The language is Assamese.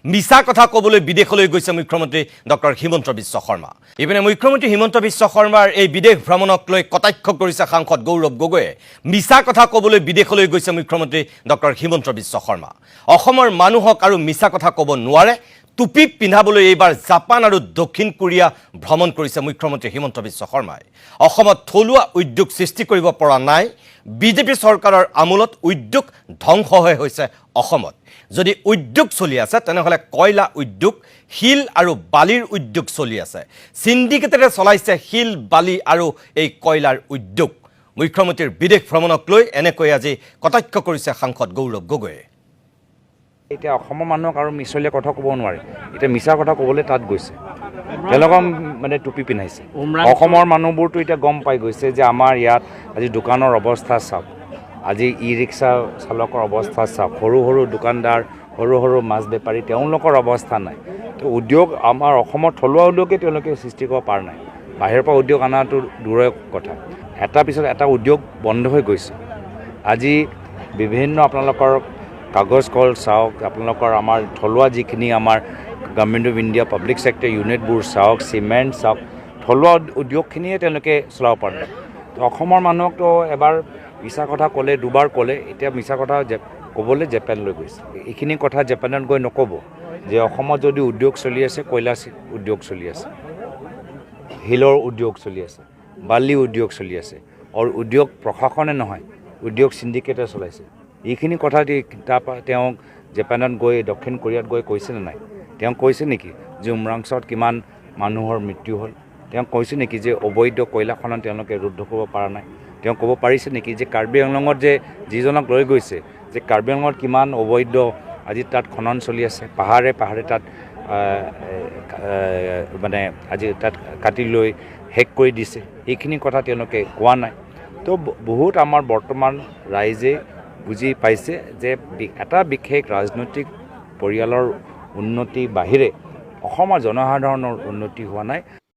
মিছা কথা ক'বলৈ বিদেশলৈ গৈছে মুখ্যমন্ত্ৰী ডক্টৰ হিমন্ত বিশ্ব শৰ্মা। ইপিনে মুখ্যমন্ত্ৰী হিমন্ত বিশ্ব শৰ্মাৰ এই বিদেশ ভ্ৰমণক লৈ কটাক্ষ কৰিছে সাংসদ গৌৰৱ গগৈয়ে। মিছা কথা ক'বলৈ বিদেশলৈ গৈছে মুখ্যমন্ত্ৰী ডক্টৰ হিমন্ত বিশ্ব শৰ্মা। অসমৰ মানুহক আৰু মিছা কথা ক'ব নোৱাৰে। টুপি পিন্ধাবলৈ এইবাৰ জাপান আৰু দক্ষিণ কোৰিয়া ভ্ৰমণ কৰিছে মুখ্যমন্ত্ৰী হিমন্ত বিশ্ব শৰ্মাই। অসমত থলুৱা উদ্যোগ সৃষ্টি কৰিব পৰা নাই। বিজেপি চৰকাৰৰ আমোলত উদ্যোগ ধ্বংস হৈছে অসমত। যদি উদ্যোগ চলি আছে তেনেহ'লে কয়লা উদ্যোগ, শিল আৰু বালিৰ উদ্যোগ চলি আছে। সিন্ডিকেটেৰে চলাইছে শিল, বালি আৰু এই কয়লাৰ উদ্যোগ। মুখ্যমন্ত্ৰীৰ বিদেশ ভ্ৰমণক লৈ এনেকৈ আজি কটাক্ষ কৰিছে সাংসদ গৌৰৱ গগৈয়ে। এতিয়া অসমৰ মানুহক আৰু মিছলীয়া কথা ক'ব নোৱাৰে। এতিয়া মিছা কথা ক'বলৈ তাত গৈছে, তেওঁলোকক মানে টুপি পিন্ধাইছে। অসমৰ মানুহবোৰতো এতিয়া গম পাই গৈছে যে আমাৰ ইয়াত আজি দোকানৰ অৱস্থা চাওক, আজি ই ৰিক্সা চালকৰ অৱস্থা চাওক, সৰু সৰু দোকানদাৰ, সৰু সৰু মাছ বেপাৰী, তেওঁলোকৰ অৱস্থা নাই। তো উদ্যোগ আমাৰ অসমৰ থলুৱা উদ্যোগে তেওঁলোকে সৃষ্টি কৰিব পৰা নাই। বাহিৰৰ পৰা উদ্যোগ অনাটো দূৰৰ কথা, এটাৰ পিছত এটা উদ্যোগ বন্ধ হৈ গৈছে। আজি বিভিন্ন আপোনালোকৰ কাগজ কল চাওক, আপোনালোকৰ আমাৰ থলুৱা যিখিনি আমাৰ government of India public sector ইউনিটবোৰ চাওক, চিমেণ্ট চাওক, থলুৱা উদ্যোগখিনিয়ে তেওঁলোকে চলাব পৰা নাই। তো অসমৰ মানুহকতো এবাৰ মিছা কথা ক'লে, দুবাৰ ক'লে, এতিয়া মিছা কথা ক'বলৈ জাপানলৈ গৈছে। এইখিনি কথা জাপানত গৈ নক'ব যে অসমত যদি উদ্যোগ চলি আছে, কয়লা উদ্যোগ চলি আছে, শিলৰ উদ্যোগ চলি আছে, বালি উদ্যোগ চলি আছে, আৰু উদ্যোগ প্ৰশাসনে নহয়, উদ্যোগ সিন্ডিকেটে চলাইছে। এইখিনি কথা তাৰপৰা তেওঁ জাপানত গৈ, দক্ষিণ কোৰিয়াত গৈ কৈছেনে নাই? তেওঁ কৈছে নেকি যে উমৰাংচৰত কিমান মানুহৰ মৃত্যু হ'ল? তেওঁ কৈছে নেকি যে অবৈধ কয়লা খনন তেওঁলোকে ৰোধ কৰিব পৰা নাই? তেওঁ ক'ব পাৰিছে নেকি যে কাৰ্বি আংলঙত যে যিজনক লৈ গৈছে, যে কাৰ্বি আংলঙত কিমান অবৈধ আজি তাত খনন চলি আছে, পাহাৰে পাহাৰে তাত মানে আজি তাত কাটি লৈ শেষ কৰি দিছে? এইখিনি কথা তেওঁলোকে কোৱা নাই। তো বহুত আমাৰ বৰ্তমান ৰাইজে বুজি পাইছে যে এটা বিশেষ ৰাজনৈতিক পৰিয়ালৰ উন্নতি বাহিৰে অসমৰ জনসাধাৰণৰ উন্নতি হোৱা নাই।